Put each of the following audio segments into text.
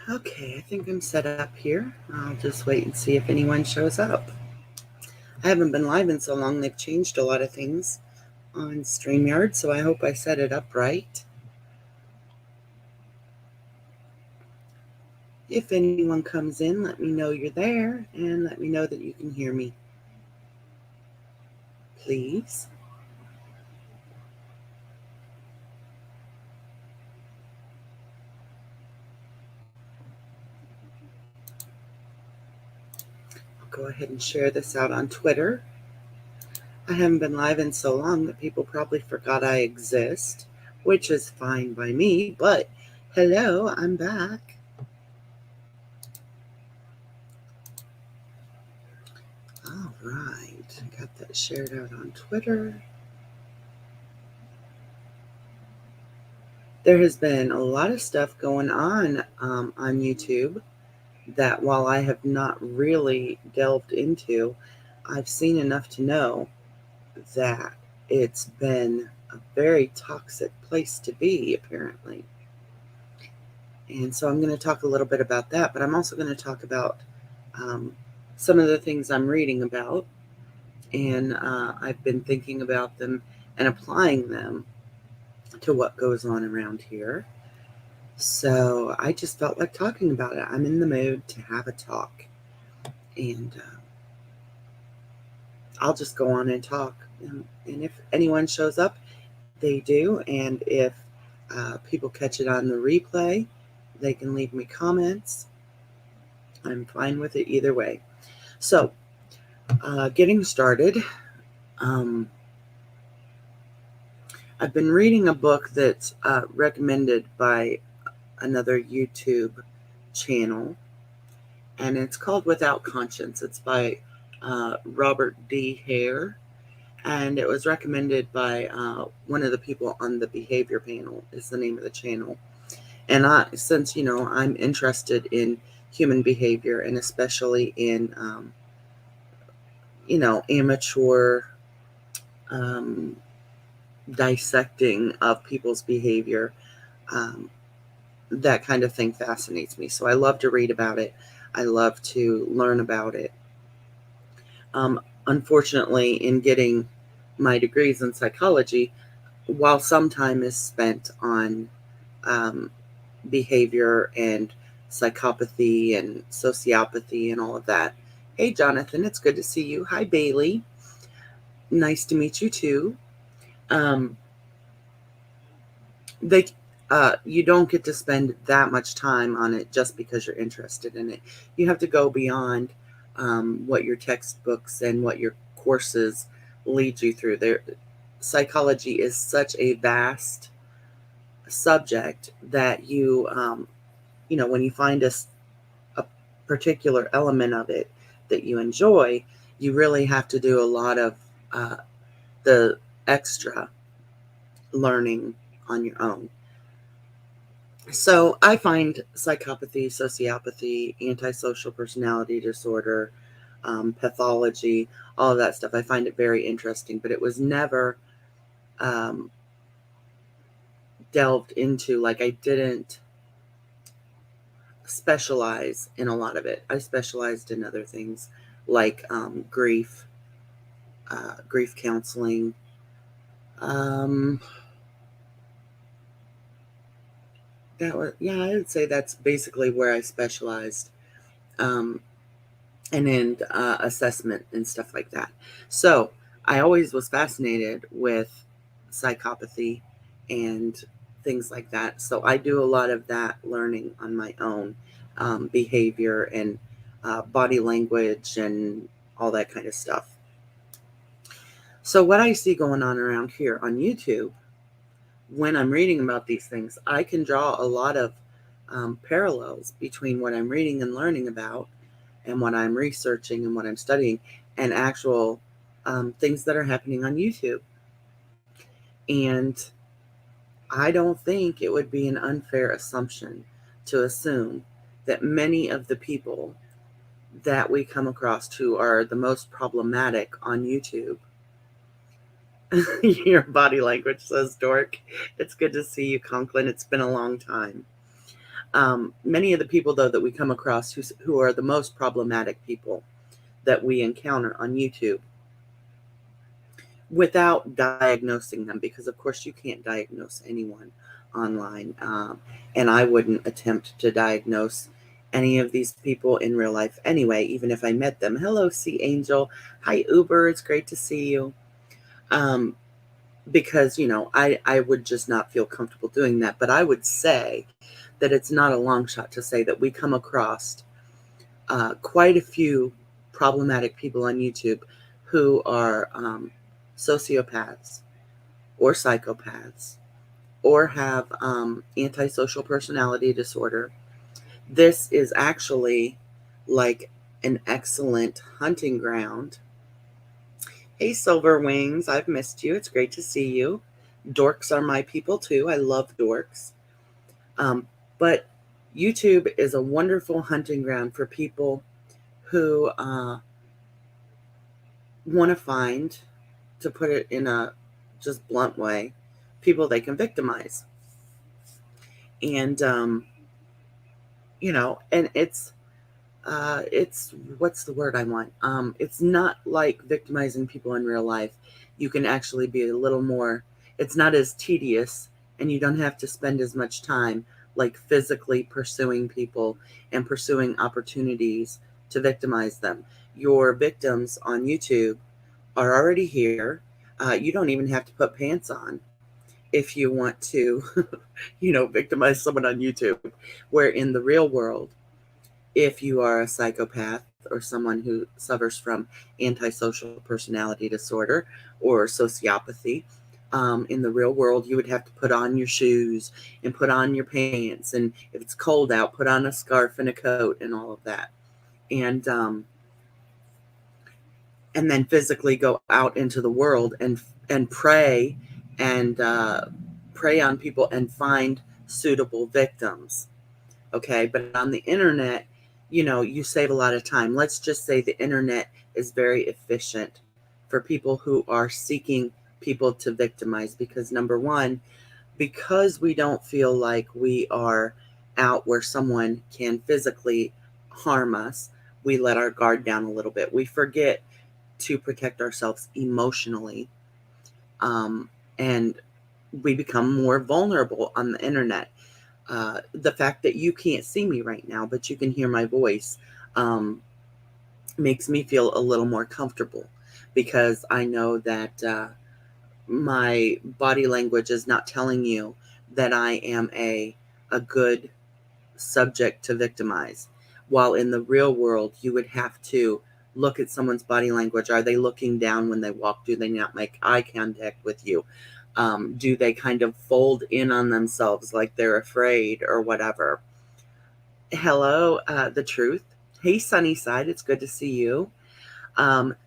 Okay, I think I'm set up here. I'll just wait and see if anyone shows up. I haven't been live in so long, they've changed a lot of things on StreamYard, so I hope I set it up right. If anyone comes in, let me know you're there and let me know that you can hear me. Please. I'll go ahead and share this out on Twitter. I haven't been live in so long that people probably forgot I exist, which is fine by me, but hello, I'm back. All right, got that shared out on Twitter. There has been a lot of stuff going on YouTube that while I have not really delved into, I've seen enough to know that it's been a very toxic place to be, apparently. And so I'm going to talk a little bit about that, but I'm also going to talk about um, some of the things I'm reading about. And I've been thinking about them and applying them to what goes on around here. So I just felt like talking about it. I'm in the mood to have a talk. And I'll just go on and talk. And if anyone shows up, they do. And if people catch it on the replay, they can leave me comments. I'm fine with it either way. So, getting started, um, I've been reading a book that's recommended by another YouTube channel, and it's called Without Conscience. It's by Robert D. Hare, and it was recommended by one of the people on the behavior panel, is the name of the channel. And since, I'm interested in human behavior and especially in, amateur um, dissecting of people's behavior, um, that kind of thing fascinates me. So I love to read about it. I love to learn about it. Unfortunately, in getting my degrees in psychology, while some time is spent on um, behavior and psychopathy and sociopathy and all of that. Hey, Jonathan, it's good to see you. Hi, Bailey. Nice to meet you too. Um, they, you don't get to spend that much time on it just because you're interested in it. You have to go beyond what your textbooks and what your courses lead you through. Psychology is such a vast subject that when you find a particular element of it that you enjoy, you really have to do a lot of the extra learning on your own. So I find psychopathy, sociopathy, antisocial personality disorder, pathology, all of that stuff, I find it very interesting, but it was never um, delved into. Like, I didn't specialize in a lot of it. I specialized in other things like grief, grief counseling. I would say that's basically where I specialized, um, and in assessment and stuff like that. So I always was fascinated with psychopathy and things like that. So I do a lot of that learning on my own, behavior and body language and all that kind of stuff. So what I see going on around here on YouTube, when I'm reading about these things, I can draw a lot of parallels between what I'm reading and learning about and what I'm researching and what I'm studying and actual things that are happening on YouTube. And I don't think it would be an unfair assumption to assume that many of the people that we come across who are the most problematic on YouTube, your body language says, Dork, it's good to see you, Conklin. It's been a long time. Many of the people, though, that we come across who are the most problematic people that we encounter on YouTube, without diagnosing them, because of course you can't diagnose anyone online, and I wouldn't attempt to diagnose any of these people in real life anyway, even if I met them. Hello, Sea Angel. Hi, Uber. It's great to see you. Um, because, I would just not feel comfortable doing that. But I would say that it's not a long shot to say that we come across quite a few problematic people on YouTube who are sociopaths or psychopaths or have antisocial personality disorder. This is actually like an excellent hunting ground. Hey, Silver Wings, I've missed you. It's great to see you. Dorks are my people too. I love dorks. But YouTube is a wonderful hunting ground for people who want to find, to put it in a just blunt way, people they can victimize. And, and it's what's the word I want? It's not like victimizing people in real life. You can actually be a little more, it's not as tedious, and you don't have to spend as much time like physically pursuing people and pursuing opportunities to victimize them. Your victims on YouTube are already here. You don't even have to put pants on if you want to, victimize someone on YouTube. Where in the real world, if you are a psychopath or someone who suffers from antisocial personality disorder or sociopathy, in the real world, you would have to put on your shoes and put on your pants. And if it's cold out, put on a scarf and a coat and all of that. And then physically go out into the world and pray and prey on people and find suitable victims. Okay, but on the internet, you save a lot of time. Let's just say the internet is very efficient for people who are seeking people to victimize, because number one, because we don't feel like we are out where someone can physically harm us, we let our guard down a little bit. We forget to protect ourselves emotionally, and we become more vulnerable on the internet. The fact that you can't see me right now, but you can hear my voice, makes me feel a little more comfortable, because I know that my body language is not telling you that I am a good subject to victimize. While in the real world, you would have to look at someone's body language. Are they looking down when they walk? Do they not make eye contact with you? Do they kind of fold in on themselves like they're afraid or whatever? Hello, the truth. Hey, Sunnyside, it's good to see you.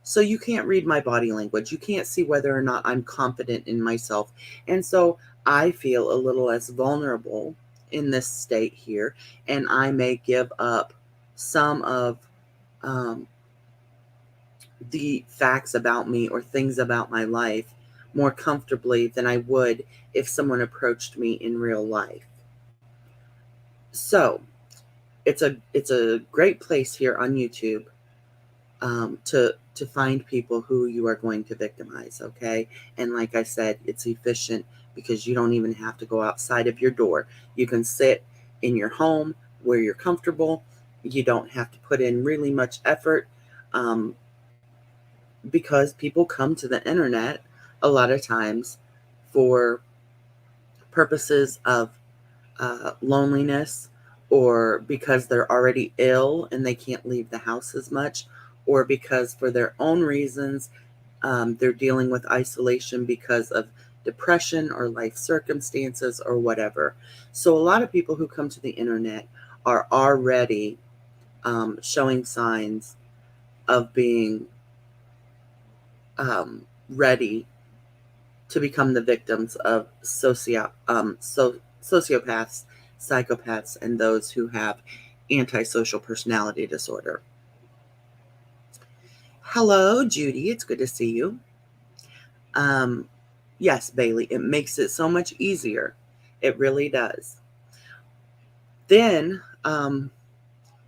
So you can't read my body language. You can't see whether or not I'm confident in myself. And so I feel a little less vulnerable in this state here, and I may give up some of um, the facts about me or things about my life more comfortably than I would if someone approached me in real life. So it's a great place here on YouTube, to find people who you are going to victimize. Okay, and like I said, it's efficient because you don't even have to go outside of your door. You can sit in your home where you're comfortable. You don't have to put in really much effort, because people come to the internet a lot of times for purposes of loneliness, or because they're already ill and they can't leave the house as much, or because for their own reasons, they're dealing with isolation because of depression or life circumstances or whatever. So a lot of people who come to the internet are already showing signs of being ready to become the victims of sociopaths, psychopaths, and those who have antisocial personality disorder. Hello, Judy. It's good to see you. Yes, Bailey, it makes it so much easier. It really does. Then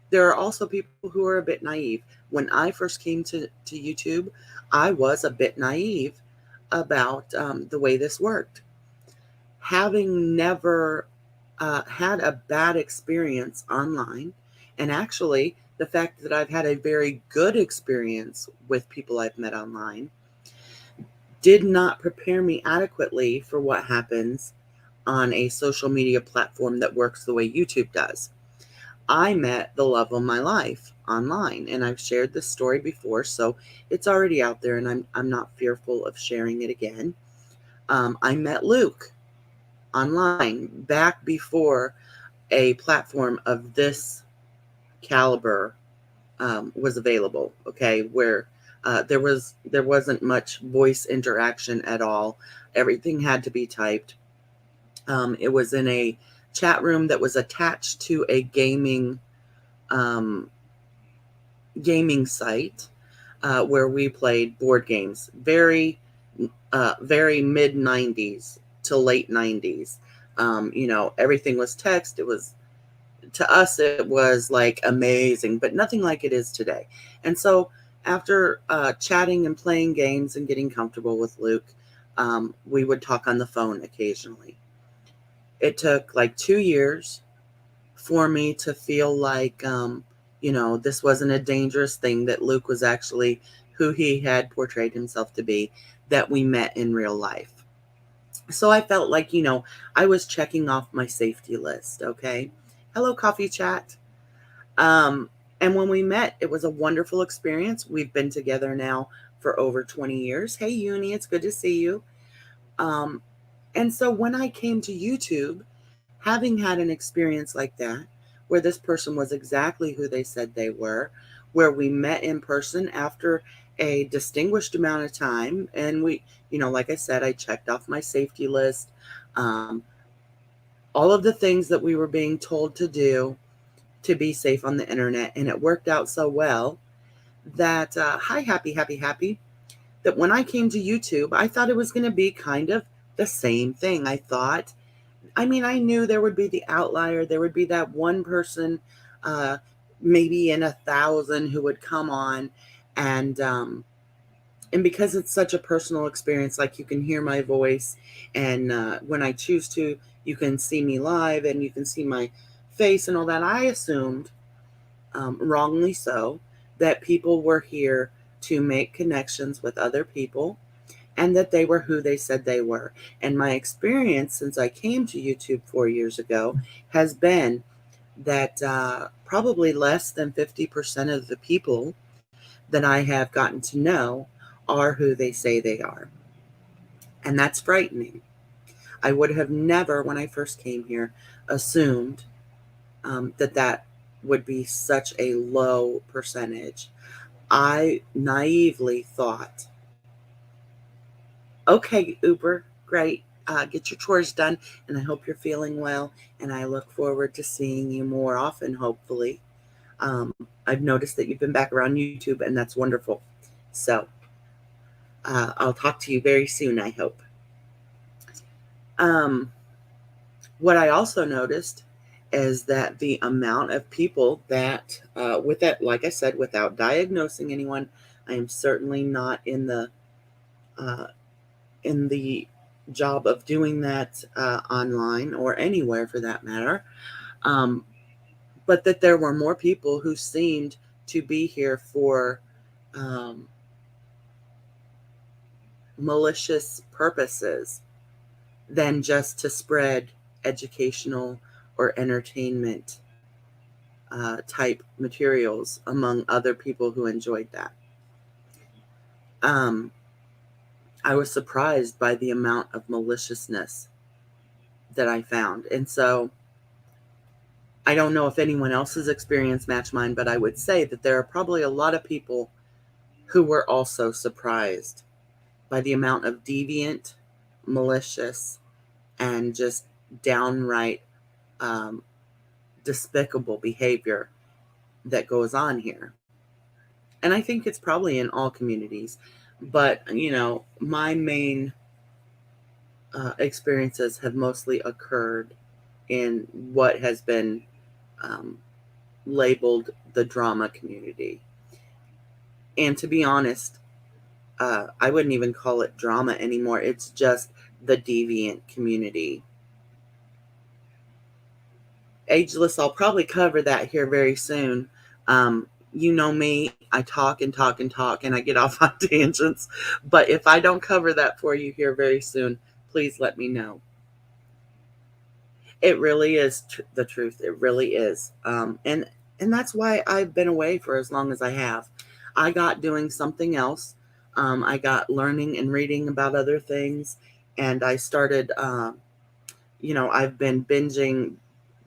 there are also people who are a bit naive. When I first came to YouTube, I was a bit naive about the way this worked. Having never had a bad experience online, and actually the fact that I've had a very good experience with people I've met online did not prepare me adequately for what happens on a social media platform that works the way YouTube does. I met the love of my life online, and I've shared this story before, so it's already out there, and I'm not fearful of sharing it again. I met Luke online back before a platform of this caliber was available. Okay, where there wasn't much voice interaction at all. Everything had to be typed. It was in a chat room that was attached to a um, gaming site where we played board games. Very mid 90s to late 90s. Everything was text. It was, to us, it was like amazing, but nothing like it is today. And so after chatting and playing games and getting comfortable with Luke, we would talk on the phone occasionally. It took like 2 years for me to feel like, this wasn't a dangerous thing, that Luke was actually who he had portrayed himself to be, that we met in real life. So I felt like, I was checking off my safety list. Okay. Hello, coffee chat. Um, and when we met, it was a wonderful experience. We've been together now for over 20 years. Hey, Uni, it's good to see you. Um, and so when I came to YouTube, having had an experience like that, where this person was exactly who they said they were, where we met in person after a distinguished amount of time, and we, like I said, I checked off my safety list, um, all of the things that we were being told to do to be safe on the internet, and it worked out so well that, hi, happy, happy, happy, that when I came to YouTube, I thought it was going to be kind of the same thing. I knew there would be the outlier. There would be that one person, uh, maybe in 1,000, who would come on, and and because it's such a personal experience, like you can hear my voice, and when I choose to, you can see me live, and you can see my face and all that. I assumed, wrongly so, that people were here to make connections with other people, and that they were who they said they were. And my experience since I came to YouTube 4 years ago has been that probably less than 50% of the people that I have gotten to know are who they say they are. And that's frightening. I would have never, when I first came here, assumed that would be such a low percentage. I naively thought, okay, Uber, great. Get your chores done, and I hope you're feeling well. And I look forward to seeing you more often, hopefully. I've noticed that you've been back around YouTube, and that's wonderful. So I'll talk to you very soon, I hope. Um, what I also noticed is that the amount of people that, with that, like I said, without diagnosing anyone, I am certainly not uh, in the job of doing that online or anywhere for that matter. Um, but that there were more people who seemed to be here for um, malicious purposes than just to spread educational or entertainment type materials among other people who enjoyed that. Um, I was surprised by the amount of maliciousness that I found. And so I don't know if anyone else's experience matched mine, but I would say that there are probably a lot of people who were also surprised by the amount of deviant, malicious, and just downright um, despicable behavior that goes on here. And I think it's probably in all communities. But, my main experiences have mostly occurred in what has been um, labeled the drama community. And to be honest, I wouldn't even call it drama anymore. It's just the deviant community. Ageless, I'll probably cover that here very soon. You know me, I talk and talk and talk, and I get off on tangents. But if I don't cover that for you here very soon, please let me know. It really is the truth. It really is. And that's why I've been away for as long as I have. I got doing something else. I got learning and reading about other things, and I started. I've been binging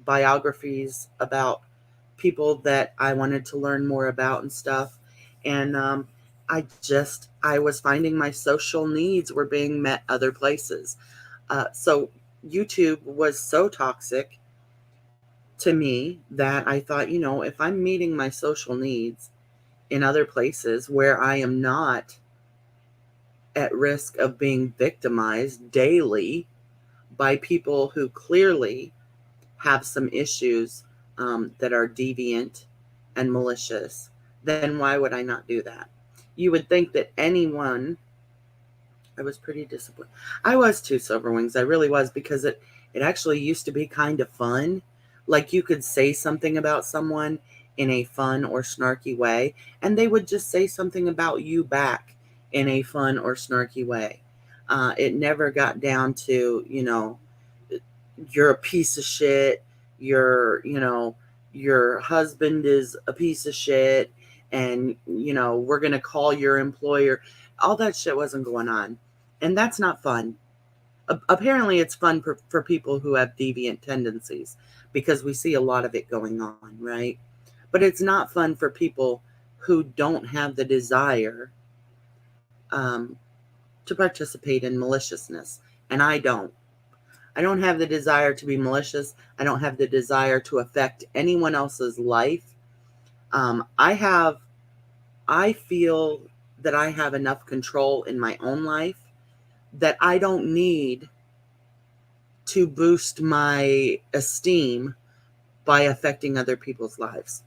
biographies about people that I wanted to learn more about and stuff. And I was finding my social needs were being met other places. So YouTube was so toxic to me that I thought, if I'm meeting my social needs in other places where I am not at risk of being victimized daily by people who clearly have some issues that are deviant and malicious, then why would I not do that? You would think that anyone. I was pretty disappointed. I was too, Silver Wings. I really was, because it actually used to be kind of fun. Like, you could say something about someone in a fun or snarky way, and they would just say something about you back in a fun or snarky way. It never got down to, you're a piece of shit. Your husband is a piece of shit, and we're gonna call your employer. All that shit wasn't going on, and that's not fun. Apparently, it's fun for people who have deviant tendencies, because we see a lot of it going on, right? But it's not fun for people who don't have the desire um, to participate in maliciousness, and I don't. I don't have the desire to be malicious. I don't have the desire to affect anyone else's life. Um, I have, I feel that I have enough control in my own life that I don't need to boost my esteem by affecting other people's lives.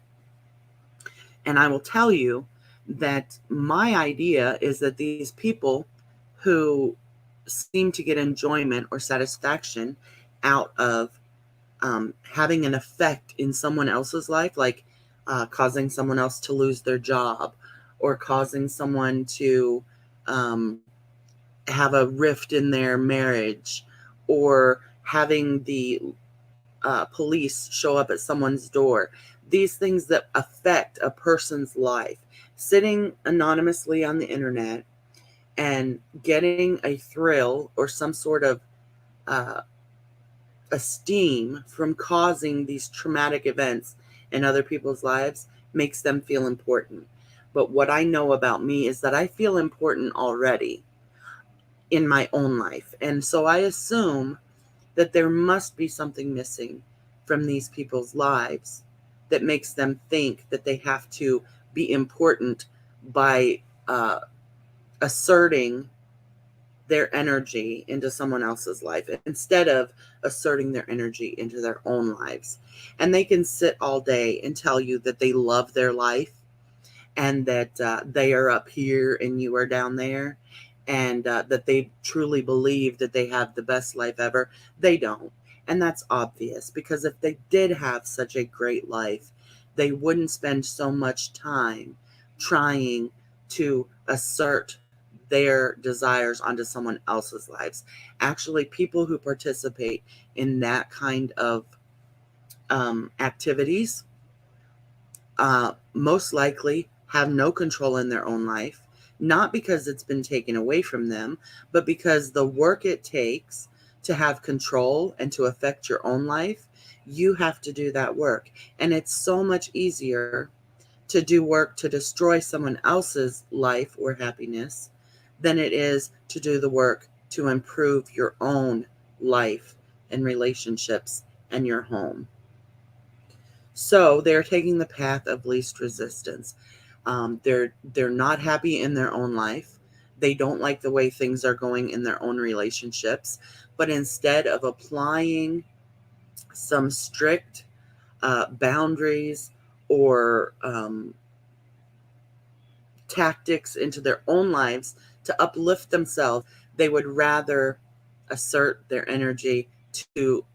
And I will tell you that my idea is that these people who seem to get enjoyment or satisfaction out of having an effect in someone else's life, like causing someone else to lose their job, or causing someone to um, have a rift in their marriage, or having the police show up at someone's door. These things that affect a person's life, sitting anonymously on the internet and getting a thrill or some sort of uh, esteem from causing these traumatic events in other people's lives makes them feel important. But what I know about me is that I feel important already in my own life. And so I assume that there must be something missing from these people's lives that makes them think that they have to be important by asserting their energy into someone else's life instead of asserting their energy into their own lives. And they can sit all day and tell you that they love their life, and that they are up here and you are down there, and that they truly believe that they have the best life ever. They don't. And that's obvious, because if they did have such a great life, they wouldn't spend so much time trying to assert their desires onto someone else's lives. Actually, people who participate in that kind of activities most likely have no control in their own life, not because it's been taken away from them, but because the work it takes to have control and to affect your own life, you have to do that work. And it's so much easier to do work to destroy someone else's life or happiness than it is to do the work to improve your own life and relationships and your home. So they're taking the path of least resistance. They're not happy in their own life. They don't like the way things are going in their own relationships. But instead of applying some strict boundaries or tactics into their own lives to uplift themselves. They would rather assert their energy to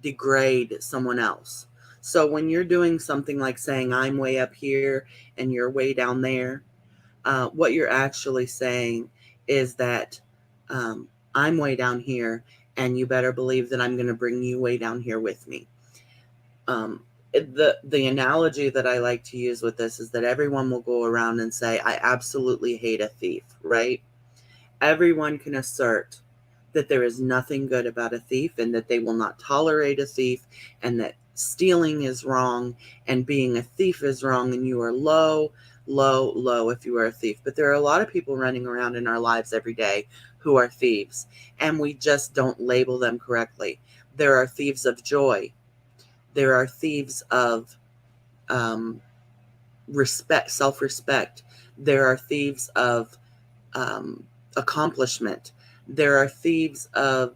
degrade someone else. So when you're doing something like saying, I'm way up here and you're way down there, what you're actually saying is that I'm way down here, and you better believe that I'm going to bring you way down here with me. The analogy that I like to use with this is that everyone will go around and say, I absolutely hate a thief, right? Everyone can assert that there is nothing good about a thief and that they will not tolerate a thief and that stealing is wrong and being a thief is wrong and you are low, low, low if you are a thief. But there are a lot of people running around in our lives every day who are thieves, and we just don't label them correctly. There are thieves of joy. There are thieves of respect, self-respect. There are thieves of accomplishment. There are thieves of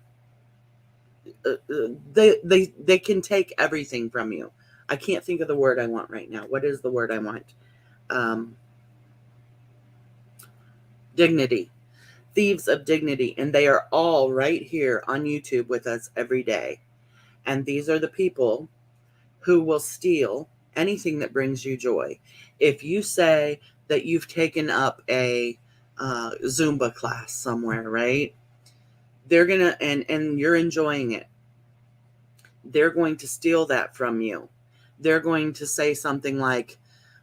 they can take everything from you. I can't think of the word I want right now. What is the word I want? Um, Dignity. Thieves of dignity, and they are all right here on YouTube with us every day. And these are the people who will steal anything that brings you joy. If you say that you've taken up a Zumba class somewhere, right? They're gonna and you're enjoying it. They're going to steal that from you. They're going to say something like,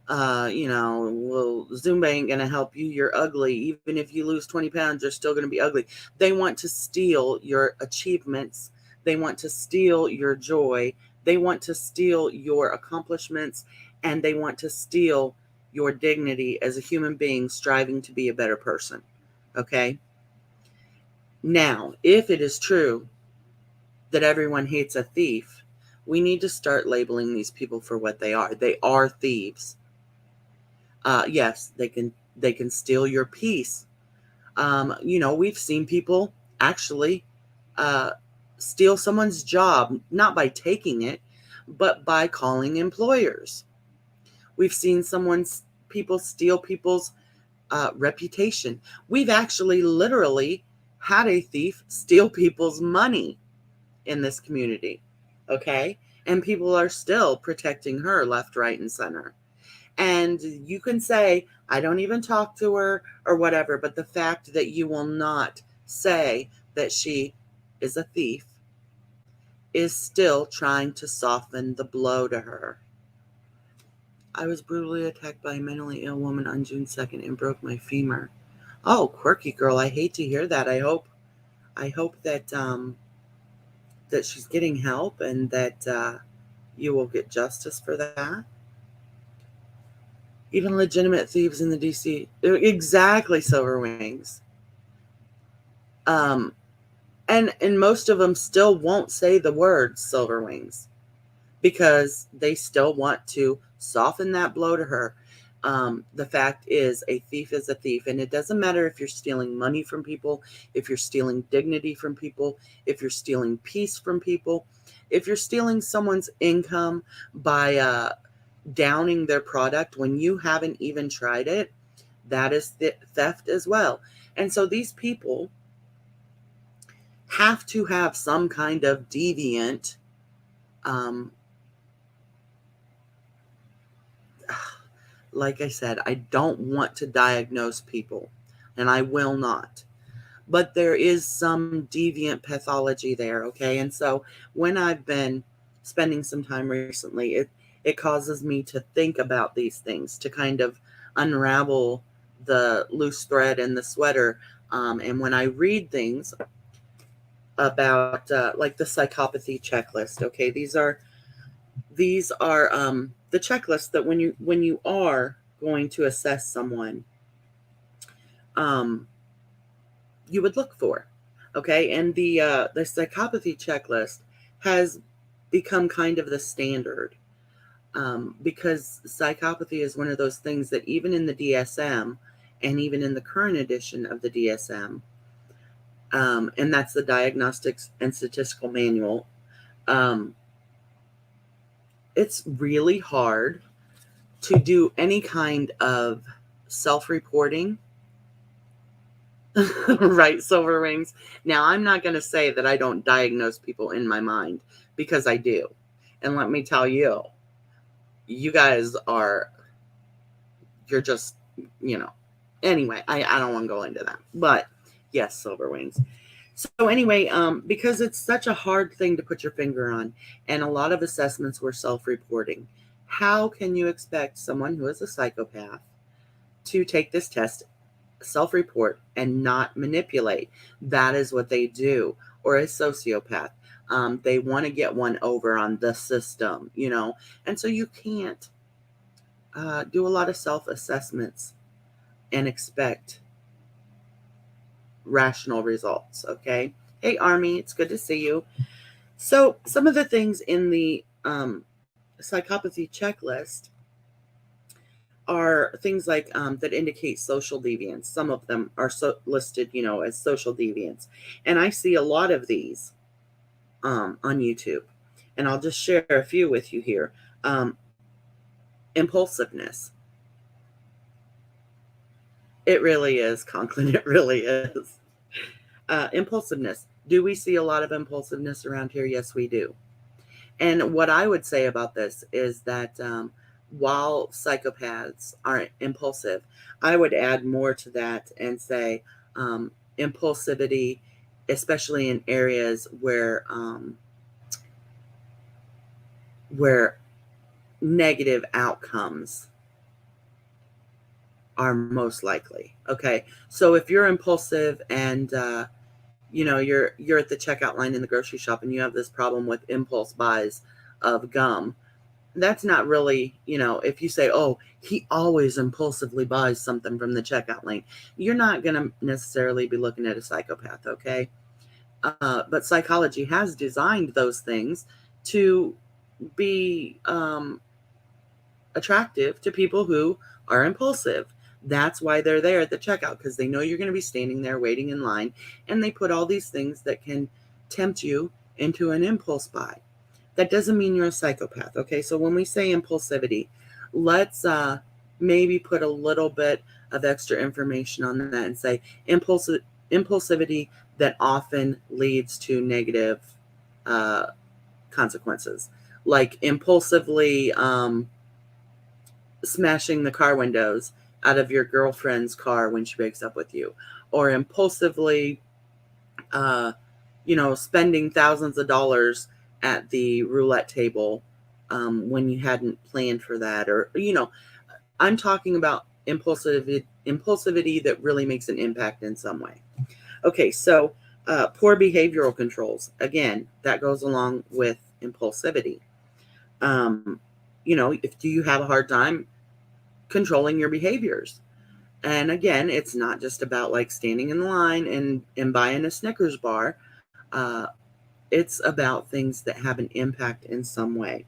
well, Zumba ain't going to help you. You're ugly. Even if you lose 20 pounds, you're still going to be ugly. They want to steal your achievements. They want to steal your joy. They want to steal your accomplishments. And they want to steal your dignity as a human being striving to be a better person. Okay? Now, if it is true that everyone hates a thief, we need to start labeling these people for what they are. They are thieves. Yes, they can steal your peace. We've seen people actually uh, steal someone's job, not by taking it, but by calling employers. We've seen people steal people's reputation. We've actually literally had a thief steal people's money in this community. Okay? And people are still protecting her left, right, and center. And you can say, I don't even talk to her or whatever, but the fact that you will not say that she is a thief is still trying to soften the blow to her. I was brutally attacked by a mentally ill woman on June 2nd and broke my femur. Oh, quirky girl, I hate to hear that. I hope that that she's getting help and that you will get justice for that. Even legitimate thieves in the DC. Exactly, Silver Wings. Um, and most of them still won't say the words Silver Wings because they still want to soften that blow to her. The fact is, a thief is a thief, and it doesn't matter if you're stealing money from people, if you're stealing dignity from people, if you're stealing peace from people, if you're stealing someone's income by downing their product when you haven't even tried it, that is theft as well. And so these people have to have some kind of deviant like I said, I don't want to diagnose people, and I will not. But there is some deviant pathology there, okay? And so when I've been spending some time recently, it causes me to think about these things, to kind of unravel the loose thread in the sweater. And when I read things about like the psychopathy checklist, okay, these are the checklists that when you are going to assess someone, um, you would look for. Okay, and the psychopathy checklist has become kind of the standard because psychopathy is one of those things that even in the DSM and even in the current edition of the DSM, and that's the Diagnostics and Statistical Manual, um, it's really hard to do any kind of self-reporting. Right, silver rings. Now, I'm not going to say that I don't diagnose people in my mind, because I do. And let me tell you, you guys are, you're just, you know, anyway, I don't want to go into that. But yes, silver wings. So anyway, because it's such a hard thing to put your finger on, and a lot of assessments were self-reporting, how can you expect someone who is a psychopath to take this test, self-report, and not manipulate? That is what they do. Or a sociopath, they want to get one over on the system, you know, and so you can't do a lot of self-assessments and expect rational results. Okay. Hey, Army, it's good to see you. So some of the things in the psychopathy checklist are things like that indicate social deviance. Some of them are listed, you know, as social deviance, and I see a lot of these on YouTube, and I'll just share a few with you here. Impulsiveness. It really is, Conklin. It really is. Impulsiveness. Do we see a lot of impulsiveness around here? Yes, we do. And what I would say about this is that while psychopaths are impulsive, I would add more to that and say impulsivity, especially in areas where negative outcomes are most likely. Okay, so if you're impulsive and you know, you're at the checkout line in the grocery shop and you have this problem with impulse buys of gum, that's not really, you know, if you say, oh, he always impulsively buys something from the checkout lane, you're not going to necessarily be looking at a psychopath. Okay. But psychology has designed those things to be attractive to people who are impulsive. That's why they're there at the checkout, because they know you're going to be standing there waiting in line, and they put all these things that can tempt you into an impulse buy. That doesn't mean you're a psychopath. Okay, so when we say impulsivity, let's maybe put a little bit of extra information on that and say impulsivity that often leads to negative uh, consequences, like impulsively smashing the car windows out of your girlfriend's car when she breaks up with you, or impulsively, uh, you know, spending thousands of dollars at the roulette table when you hadn't planned for that, or you know, I'm talking about impulsivity that really makes an impact in some way. Okay, so poor behavioral controls, again, that goes along with impulsivity. Um, you know, if do you have a hard time controlling your behaviors? And again, it's not just about like standing in the line and buying a Snickers bar. Uh, it's about things that have an impact in some way.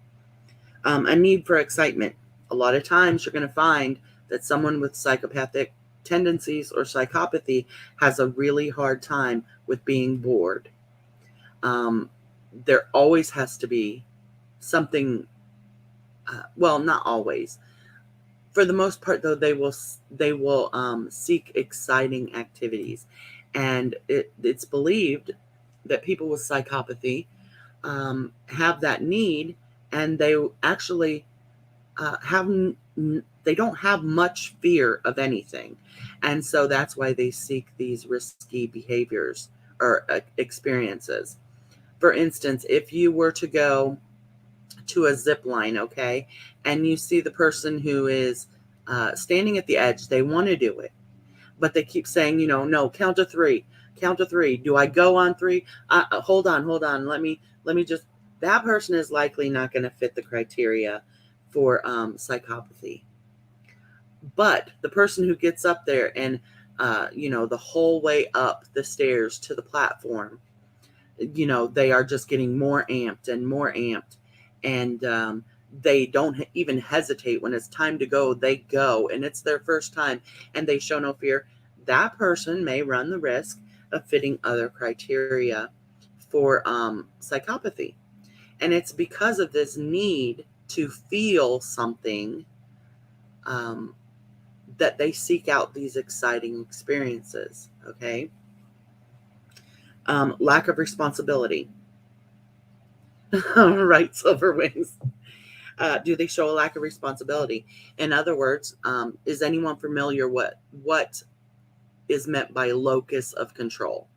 A need for excitement. A lot of times you're going to find that someone with psychopathic tendencies or psychopathy has a really hard time with being bored. Um, there always has to be something, well, not always. For the most part, though, they will seek exciting activities, and it's believed that people with psychopathy have that need, and they actually they don't have much fear of anything, and so that's why they seek these risky behaviors or experiences. For instance, if you were to go to a zip line, okay, and you see the person who is standing at the edge, they want to do it, but they keep saying, you know, no, count to three, count to three. Do I go on three? Hold on, hold on. Let me just. That person is likely not going to fit the criteria for psychopathy. But the person who gets up there and, you know, the whole way up the stairs to the platform, you know, they are just getting more amped and more amped, and they don't even hesitate when it's time to go. They go, and it's their first time, and they show no fear. That person may run the risk of fitting other criteria for psychopathy, and it's because of this need to feel something, um, that they seek out these exciting experiences. Okay. Lack of responsibility. Right, silver wings. Do they show a lack of responsibility? In other words, is anyone familiar what is meant by locus of control?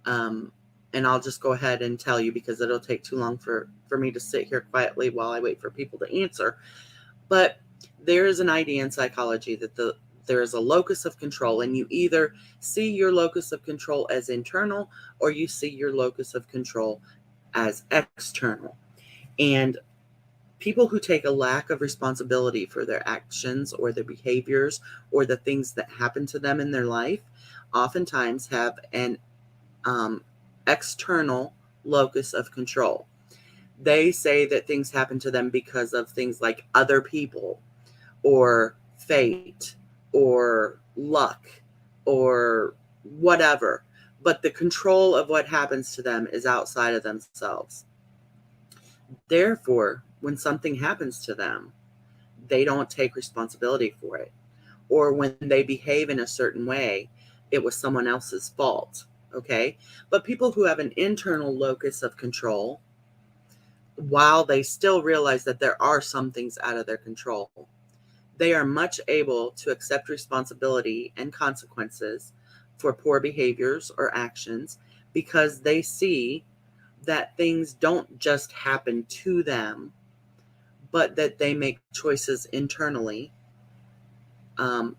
Um, and I'll just go ahead and tell you because it'll take too long for me to sit here quietly while I wait for people to answer. But there is an idea in psychology that there is a locus of control, and you either see your locus of control as internal or you see your locus of control as external. And people who take a lack of responsibility for their actions or their behaviors or the things that happen to them in their life oftentimes have an external locus of control. They say that things happen to them because of things like other people or fate or luck or whatever. But the control of what happens to them is outside of themselves. Therefore, when something happens to them, they don't take responsibility for it. Or when they behave in a certain way, it was someone else's fault. Okay. But people who have an internal locus of control, while they still realize that there are some things out of their control, they are much able to accept responsibility and consequences for poor behaviors or actions because they see that things don't just happen to them, but that they make choices internally um,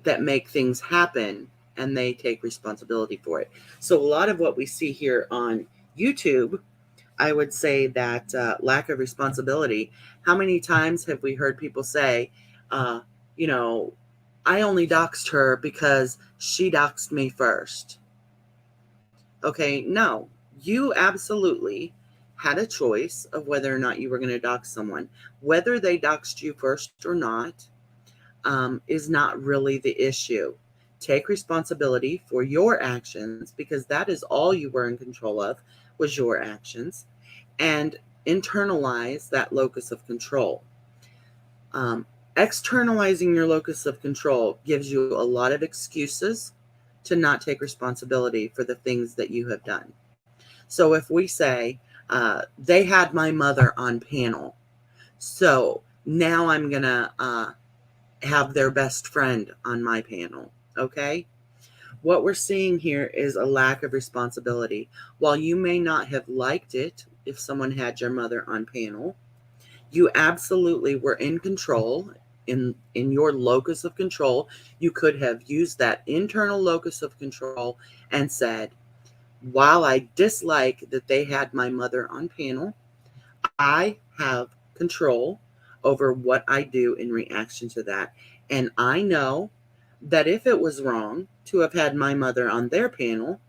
that make things happen, and they take responsibility for it. So a lot of what we see here on YouTube, I would say that lack of responsibility. How many times have we heard people say, uh, you know, I only doxed her because she doxed me first? Okay, no, you absolutely had a choice of whether or not you were going to dox someone. Whether they doxed you first or not is not really the issue. Take responsibility for your actions because that is all you were in control of was your actions, and internalize that locus of control. Um, Externalizing your locus of control gives you a lot of excuses to not take responsibility for the things that you have done. So if we say, they had my mother on panel, so now I'm going to have their best friend on my panel, okay? What we're seeing here is a lack of responsibility. While you may not have liked it if someone had your mother on panel, you absolutely were in control in your locus of control. You could have used that internal locus of control and said, while I dislike that they had my mother on panel, I have control over what I do in reaction to that. And I know that if it was wrong to have had my mother on their panel,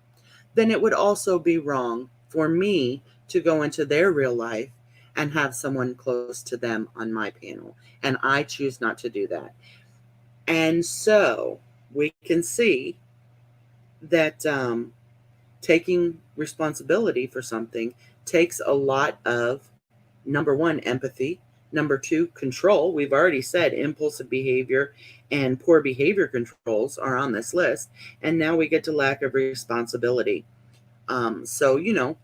then it would also be wrong for me to go into their real life and have someone close to them on my panel. And I choose not to do that. And so we can see that taking responsibility for something takes a lot of, number one, empathy. Number two, control. We've already said impulsive behavior and poor behavior controls are on this list. And now we get to lack of responsibility. So,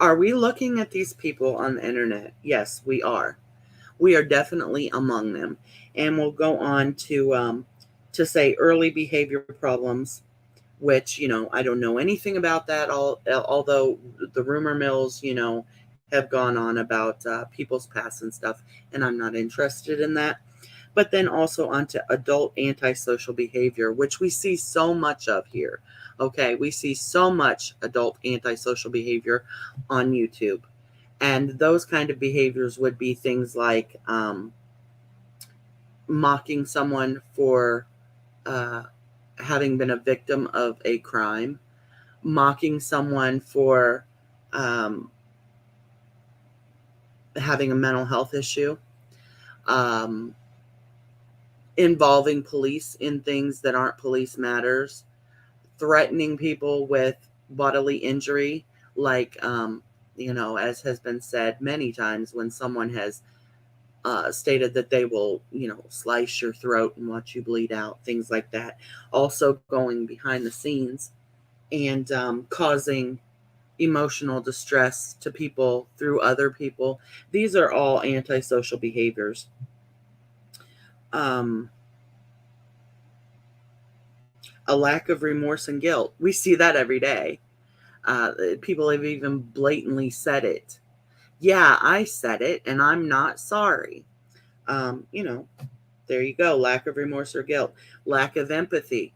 are we looking at these people on the internet? Yes, we are. We are definitely among them. And we'll go on to say early behavior problems, which, I don't know anything about that, although the rumor mills, have gone on about people's past and stuff, and I'm not interested in that. But then also onto adult antisocial behavior, which we see so much of here. Okay, we see so much adult antisocial behavior on YouTube. And those kind of behaviors would be things like mocking someone for uh, having been a victim of a crime, mocking someone for um, having a mental health issue, um, involving police in things that aren't police matters, threatening people with bodily injury, like as has been said many times when someone has stated that they will, slice your throat and watch you bleed out, things like that. Also going behind the scenes and causing emotional distress to people through other people. These are all antisocial behaviors. Um, a lack of remorse and guilt. We see that every day. People have even blatantly said it. Yeah, I said it and I'm not sorry. Um, you know, there you go. Lack of remorse or guilt. Lack of empathy.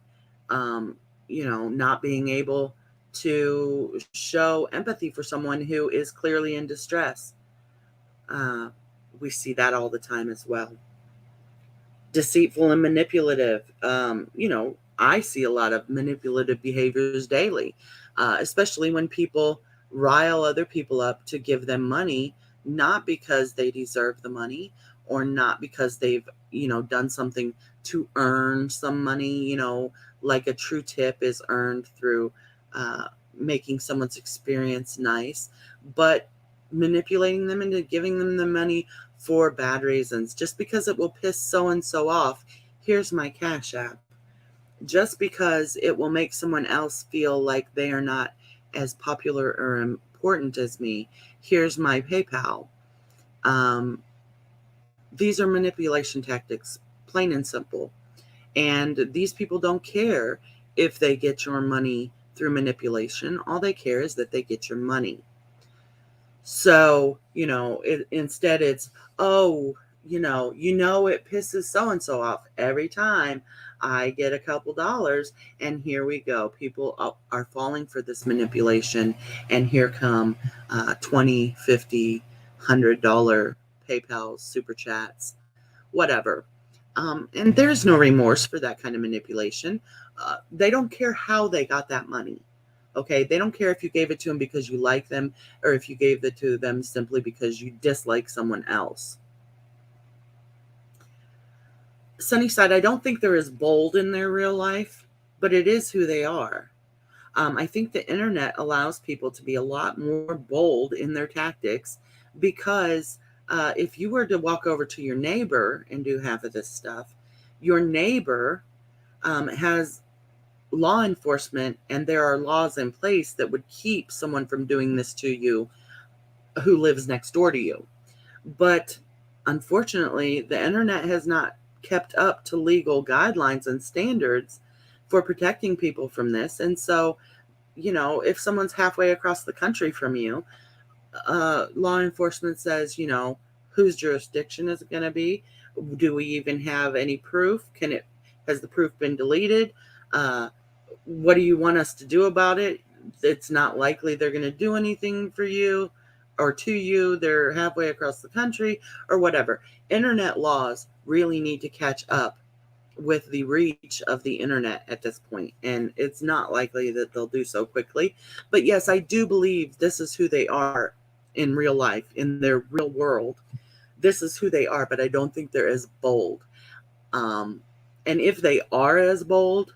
Um, not being able to show empathy for someone who is clearly in distress. Uh, we see that all the time as well. Deceitful and manipulative. I see a lot of manipulative behaviors daily, especially when people rile other people up to give them money, not because they deserve the money or not because they've, done something to earn some money, like a true tip is earned through making someone's experience nice, but manipulating them into giving them the money for bad reasons. Just because it will piss so and so off, here's my Cash App. Just because it will make someone else feel like they are not as popular or important as me, here's my PayPal. Um, these are manipulation tactics, plain and simple. And these people don't care if they get your money through manipulation. All they care is that they get your money. So, instead it's, oh, it pisses so and so off every time I get a couple dollars. And here we go. People are falling for this manipulation. And here come 20, 50, $100 PayPal super chats, whatever. And there's no remorse for that kind of manipulation. They don't care how they got that money. Okay, they don't care if you gave it to them because you like them or if you gave it to them simply because you dislike someone else. Sunnyside, I don't think they're as bold in their real life, but it is who they are. I think the internet allows people to be a lot more bold in their tactics because if you were to walk over to your neighbor and do half of this stuff, your neighbor has law enforcement and there are laws in place that would keep someone from doing this to you who lives next door to you. But unfortunately, the internet has not kept up to legal guidelines and standards for protecting people from this. And so, if someone's halfway across the country from you, law enforcement says, whose jurisdiction is it going to be? Do we even have any proof? Has the proof been deleted? What do you want us to do about it? It's not likely they're going to do anything for you or to you. They're halfway across the country or whatever. Internet laws really need to catch up with the reach of the internet at this point, and it's not likely that they'll do so quickly. But yes, I do believe this is who they are in real life, in their real world. This is who they are, but I don't think they're as bold. And if they are as bold,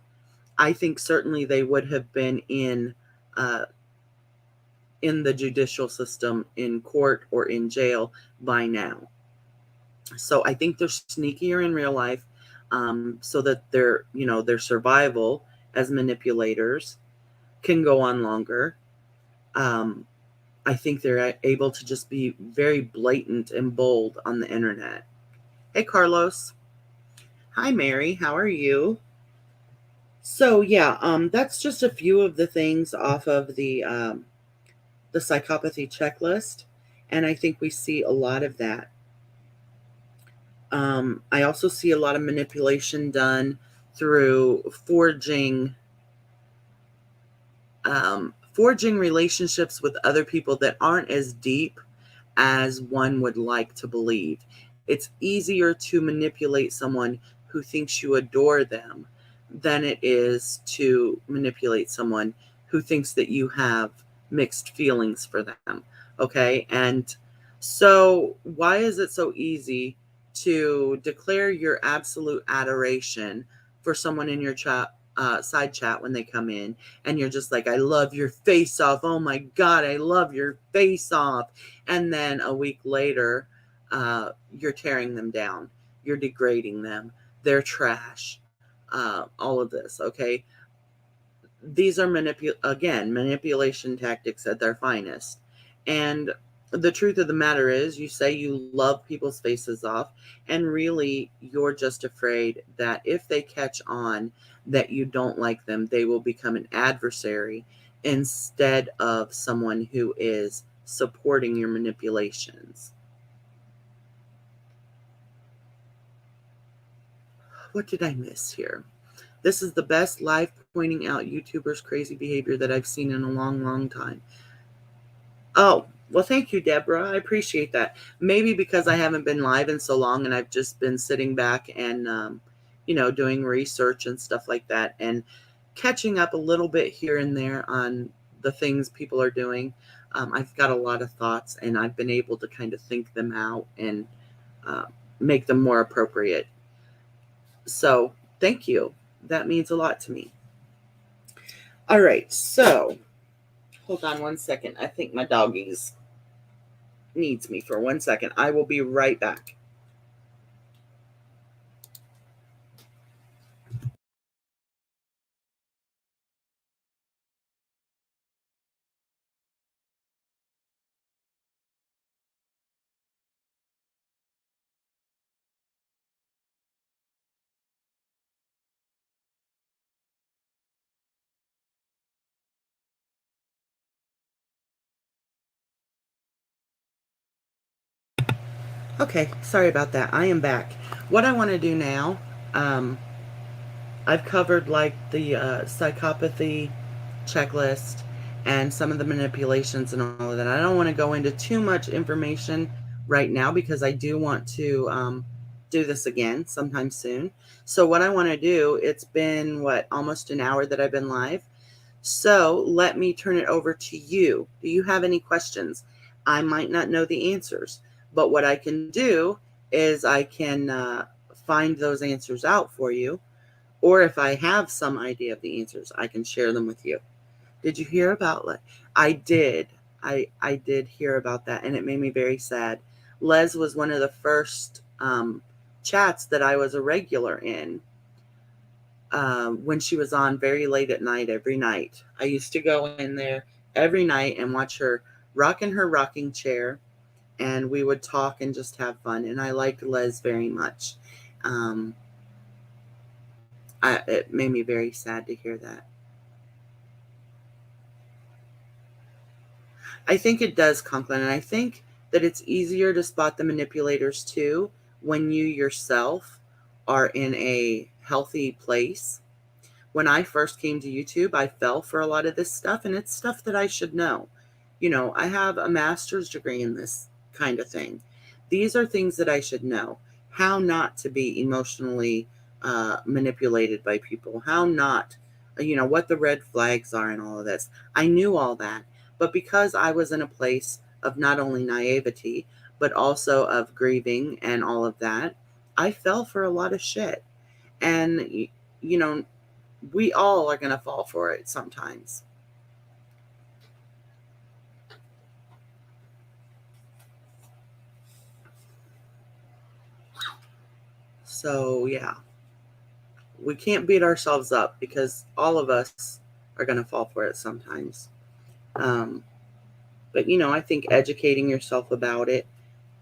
I think certainly they would have been in the judicial system, in court or in jail by now. So I think they're sneakier in real life, so that their survival as manipulators can go on longer. I think they're able to just be very blatant and bold on the internet. Hey, Carlos. Hi, Mary. How are you? So yeah, that's just a few of the things off of the psychopathy checklist, and I think we see a lot of that. I also see a lot of manipulation done through forging relationships with other people that aren't as deep as one would like to believe. It's easier to manipulate someone who thinks you adore them than it is to manipulate someone who thinks that you have mixed feelings for them. Okay. And so, why is it so easy to declare your absolute adoration for someone in your side chat when they come in, and you're just like, I love your face off. Oh my God, I love your face off. And then a week later, you're tearing them down. You're degrading them. They're trash. All of this, okay? These are manipulation tactics at their finest. And the truth of the matter is, you say you love people's faces off, and really you're just afraid that if they catch on that you don't like them, they will become an adversary instead of someone who is supporting your manipulations. What did I miss here? This is the best live pointing out YouTubers' crazy behavior that I've seen in a long, long time. Oh, well, thank you, Deborah. I appreciate that. Maybe because I haven't been live in so long and I've just been sitting back and, doing research and stuff like that and catching up a little bit here and there on the things people are doing. I've got a lot of thoughts and I've been able to kind of think them out and uh, make them more appropriate. So thank you. That means a lot to me. All right. So hold on one second. I think my doggies needs me for 1 second. I will be right back. Okay, sorry about that. I am back. What I want to do now, um, I've covered like the psychopathy checklist and some of the manipulations and all of that. I don't want to go into too much information right now because I do want to do this again sometime soon. So what I want to do, it's been almost an hour that I've been live. So let me turn it over to you. Do you have any questions? I might not know the answers, but what I can do is I can find those answers out for you. Or if I have some idea of the answers, I can share them with you. Did you hear about I did. I did hear about that, and it made me very sad. Les was one of the first chats that I was a regular in. When she was on very late at night every night. I used to go in there every night and watch her rock in her rocking chair, and we would talk and just have fun. And I liked Les very much. Um, it made me very sad to hear that. I think it does, Conklin, and I think that it's easier to spot the manipulators too when you yourself are in a healthy place. When I first came to YouTube, I fell for a lot of this stuff, and it's stuff that I should know. I have a master's degree in this kind of thing. These are things that I should know. How not to be emotionally manipulated by people, how not, what the red flags are and all of this. I knew all that. But because I was in a place of not only naivety, but also of grieving and all of that, I fell for a lot of shit. And, you know, we all are going to fall for it sometimes. So, yeah, we can't beat ourselves up because all of us are going to fall for it sometimes. Um, but, I think educating yourself about it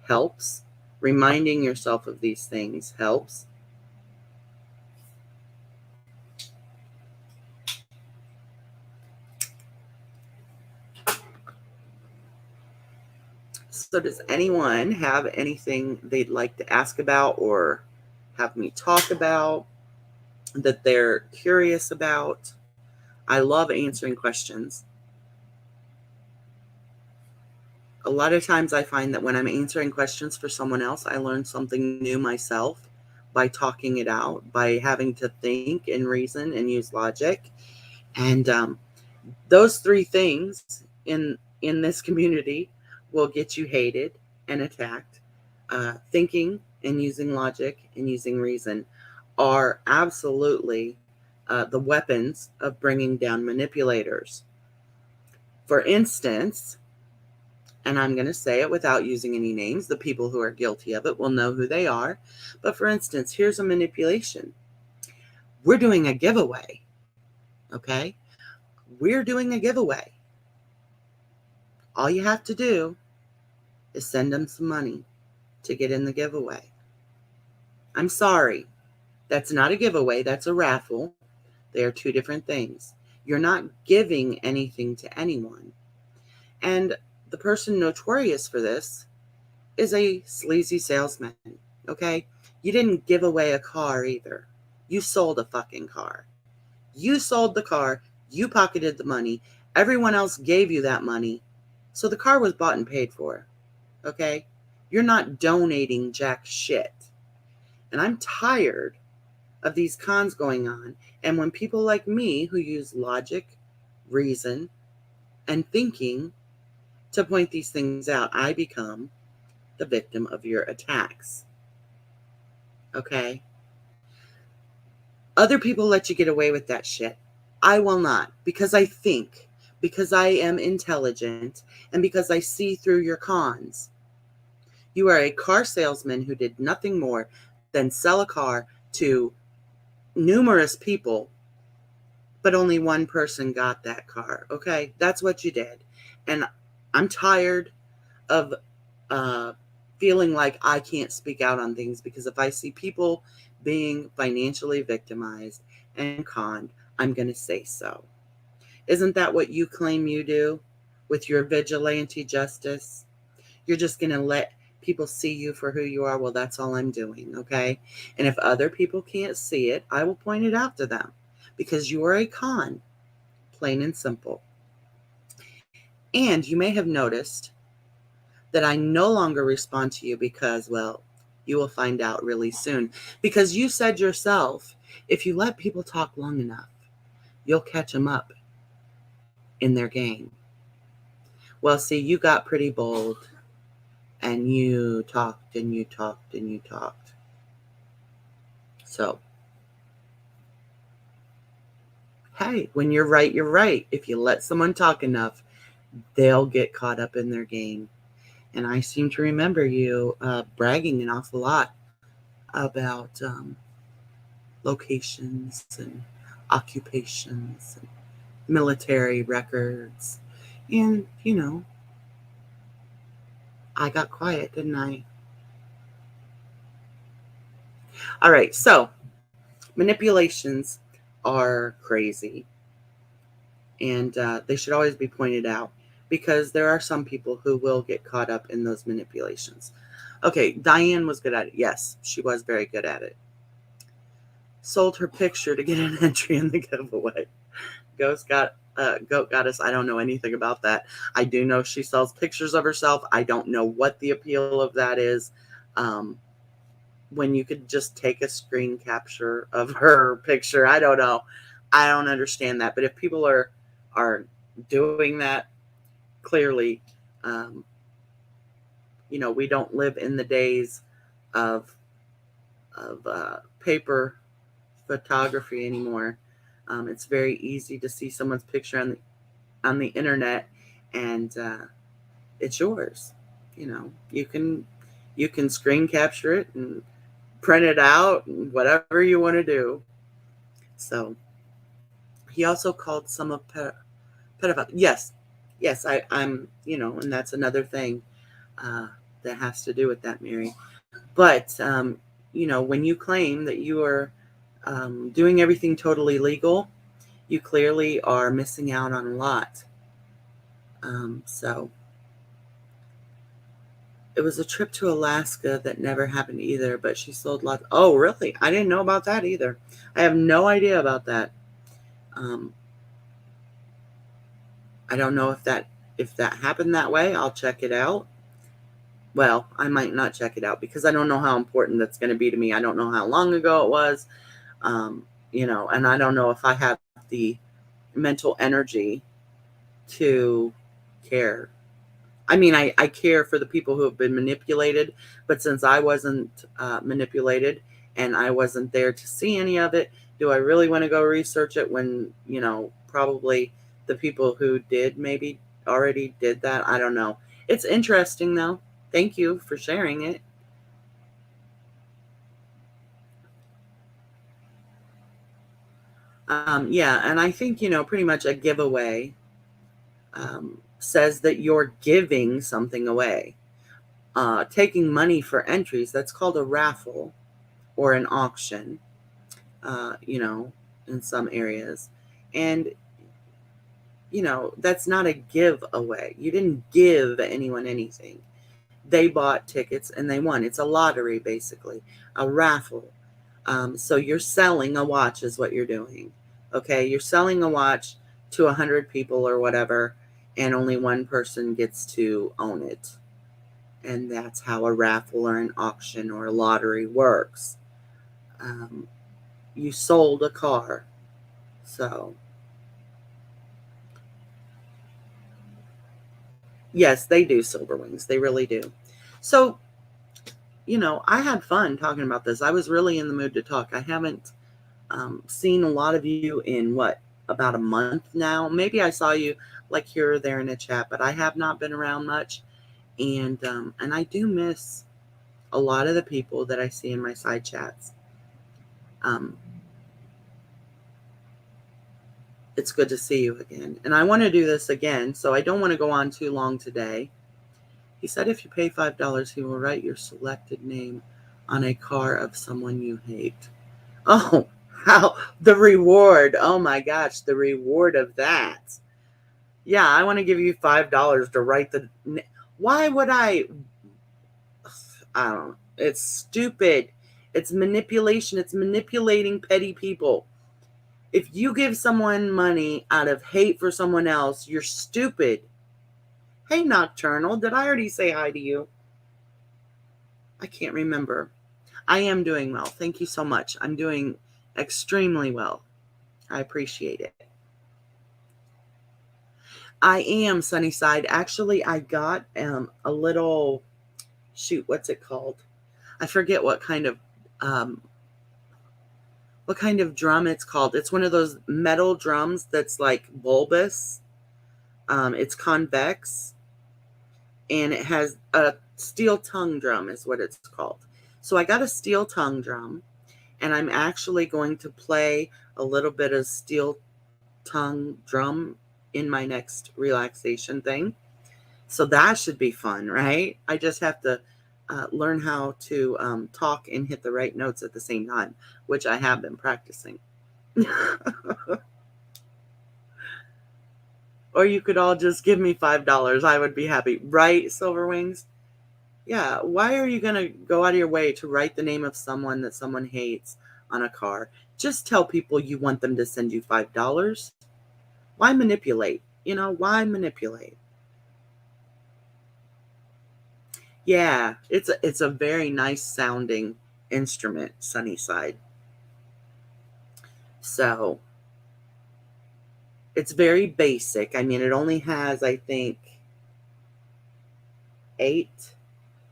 helps. Reminding yourself of these things helps. So, does anyone have anything they'd like to ask about or have me talk about that they're curious about? I love answering questions. A lot of times I find that when I'm answering questions for someone else, I learn something new myself by talking it out, by having to think and reason and use logic. And those three things in this community will get you hated and attacked. Thinking and using logic and using reason are absolutely the weapons of bringing down manipulators. For instance, and I'm going to say it without using any names, the people who are guilty of it will know who they are. But for instance, here's a manipulation. We're doing a giveaway, okay? We're doing a giveaway. All you have to do is send them some money to get in the giveaway. I'm sorry. That's not a giveaway. That's a raffle. They are two different things. You're not giving anything to anyone. And the person notorious for this is a sleazy salesman, okay? You didn't give away a car either. You sold a fucking car. You sold the car. You pocketed the money. Everyone else gave you that money. So the car was bought and paid for, okay? You're not donating jack shit. And I'm tired of these cons going on. And when people like me who use logic, reason, and thinking to point these things out, I become the victim of your attacks. Okay? Other people let you get away with that shit. I will not, because I think, because I am intelligent, and because I see through your cons. You are a car salesman who did nothing more than sell a car to numerous people, but only one person got that car. Okay? That's what you did. And I'm tired of feeling like I can't speak out on things, because if I see people being financially victimized and conned, I'm going to say so. Isn't that what you claim you do with your vigilante justice? You're just going to let people see you for who you are. Well, that's all I'm doing, okay? And if other people can't see it, I will point it out to them, because you are a con, plain and simple. And you may have noticed that I no longer respond to you because, well, you will find out really soon. Because you said yourself, if you let people talk long enough, you'll catch them up in their game. Well, see, you got pretty bold, and you talked and you talked and you talked. So, hey, when you're right, you're right. If you let someone talk enough, they'll get caught up in their game. And I seem to remember you bragging an awful lot about locations and occupations and military records. And, I got quiet, didn't I? All right, so manipulations are crazy, and they should always be pointed out, because there are some people who will get caught up in those manipulations. Okay, Diane was good at it. Yes, she was very good at it. Sold her picture to get an entry in the giveaway. Goat Goddess, I don't know anything about that. I do know she sells pictures of herself. I don't know what the appeal of that is. When you could just take a screen capture of her picture, I don't know. I don't understand that. But if people are doing that, clearly, we don't live in the days of paper photography anymore. It's very easy to see someone's picture on the internet, and it's yours. You can screen capture it and print it out and whatever you want to do. So he also called some of pedophile. Yes, I'm and that's another thing that has to do with that, Mary. But when you claim that you are doing everything totally legal, you clearly are missing out on a lot. So it was a trip to Alaska that never happened either, but she sold lots. Oh, really? I didn't know about that either. I have no idea about that. I don't know if that happened that way. I'll check it out. Well, I might not check it out, because I don't know how important that's going to be to me. I don't know how long ago it was, and I don't know if I have the mental energy to care. I mean, I care for the people who have been manipulated, but since I wasn't manipulated and I wasn't there to see any of it, Do I really want to go research it when, probably the people who did maybe already did that? I don't know. It's interesting though. Thank you for sharing it. Yeah, and I think, pretty much a giveaway says that you're giving something away. Taking money for entries, that's called a raffle or an auction, uh, you know, in some areas. And, that's not a giveaway. You didn't give anyone anything. They bought tickets and they won. It's a lottery, basically, a raffle. So you're selling a watch, is what you're doing. Okay, you're selling a watch to 100 people or whatever, and only one person gets to own it. And that's how a raffle or an auction or a lottery works. Um, you sold a car. So, yes, they do silver wings. They really do. So, I had fun talking about this. I was really in the mood to talk. I haven't seen a lot of you in what, about a month now. Maybe I saw you like here or there in a chat, but I have not been around much. And I do miss a lot of the people that I see in my side chats. Um, it's good to see you again. And I want to do this again, so I don't want to go on too long today. He said if you pay $5, he will write your selected name on a car of someone you hate. Oh, how the reward. Oh my gosh, the reward of that. Yeah, I want to give you $5 to write the. Why would I? I don't know. It's stupid. It's manipulation. It's manipulating petty people. If you give someone money out of hate for someone else, you're stupid. Hey, Nocturnal, did I already say hi to you? I can't remember. I am doing well. Thank you so much. I'm doing extremely well. I appreciate it. I am, Sunnyside. Actually, I got a little, shoot, what's it called? I forget um, what kind of drum it's called. It's one of those metal drums that's like bulbous. It's convex, and it has a steel tongue drum is what it's called. So I got a steel tongue drum, and I'm actually going to play a little bit of steel tongue drum in my next relaxation thing. So that should be fun, right? I just have to learn how to talk and hit the right notes at the same time, which I have been practicing. Or you could all just give me $5. I would be happy. Right, Silver Wings? Yeah. Why are you going to go out of your way to write the name of someone that someone hates on a car? Just tell people you want them to send you $5. Why manipulate? Why manipulate? Yeah, it's a very nice sounding instrument, Sunnyside. So it's very basic. I mean, it only has, I think, 8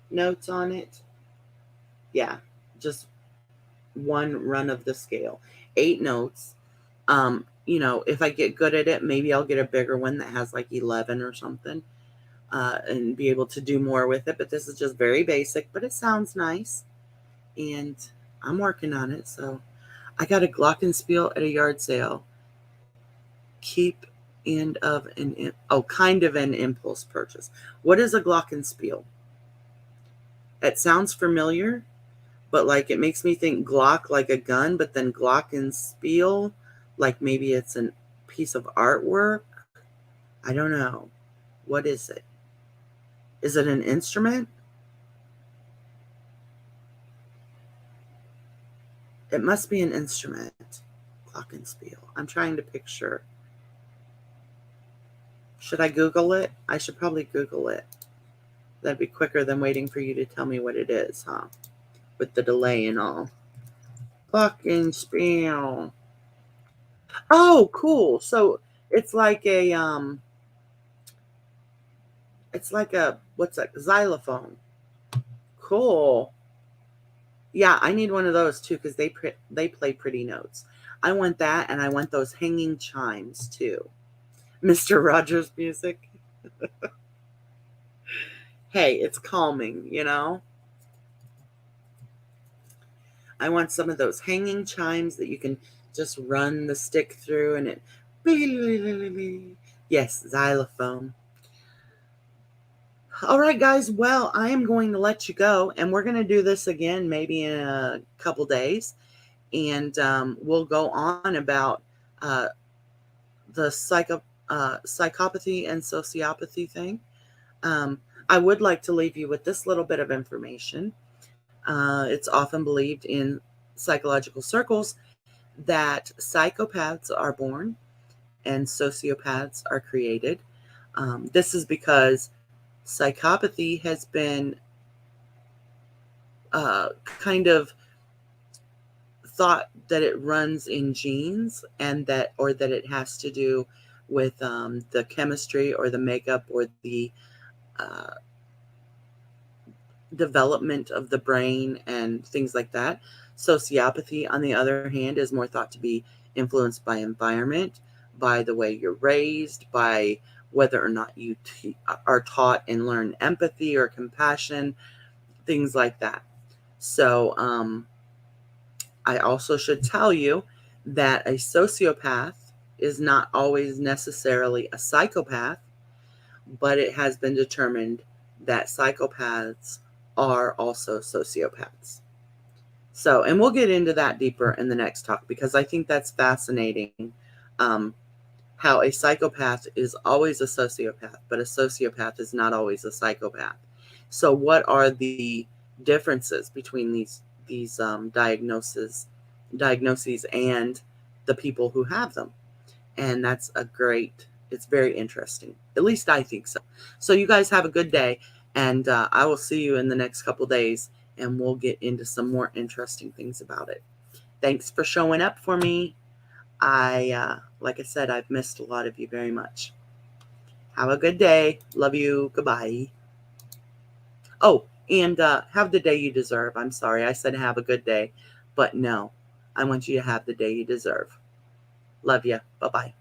notes on it. Yeah, just one run of the scale. 8 notes. If I get good at it, maybe I'll get a bigger one that has like 11 or something, and be able to do more with it. But this is just very basic, but it sounds nice. And I'm working on it. So I got a glockenspiel at a yard sale. Keep kind of an impulse purchase. What is a glockenspiel? It sounds familiar, but like it makes me think Glock like a gun, but then glockenspiel like maybe it's a piece of artwork. I don't know. What is it? Is it an instrument? It must be an instrument. Glockenspiel. I'm trying to picture. Should I Google it? I should probably Google it. That'd be quicker than waiting for you to tell me what it is, huh? With the delay and all. Glockenspiel. Oh, cool. So it's like a what's that? Xylophone. Cool. Yeah, I need one of those too because they play pretty notes. I want that, and I want those hanging chimes too. Mr. Rogers music. Hey, it's calming, you know? I want some of those hanging chimes that you can just run the stick through and it. Yes, xylophone. All right, guys. Well, I am going to let you go, and we're going to do this again maybe in a couple days. And we'll go on about uh, the psychopathy and sociopathy thing. Um, I would like to leave you with this little bit of information. It's often believed in psychological circles that psychopaths are born and sociopaths are created. This is because psychopathy has been kind of thought that it runs in genes and that, or that it has to do with the chemistry or the makeup or the uh, development of the brain and things like that. Sociopathy, on the other hand, is more thought to be influenced by environment, by the way you're raised, by whether or not you are taught and learn empathy or compassion, things like that. So, I also should tell you that a sociopath is not always necessarily a psychopath, but it has been determined that psychopaths are also sociopaths. So, and we'll get into that deeper in the next talk because I think that's fascinating. Um, how a psychopath is always a sociopath, but a sociopath is not always a psychopath. So, what are the differences between these diagnoses and the people who have them? And that's it's very interesting. At least I think so. So, you guys have a good day, and I will see you in the next couple days, and we'll get into some more interesting things about it. Thanks for showing up for me. Like I said, I've missed a lot of you very much. Have a good day. Love you. Goodbye. Oh, and have the day you deserve. I'm sorry, I said have a good day, but no, I want you to have the day you deserve. Love you. Bye bye.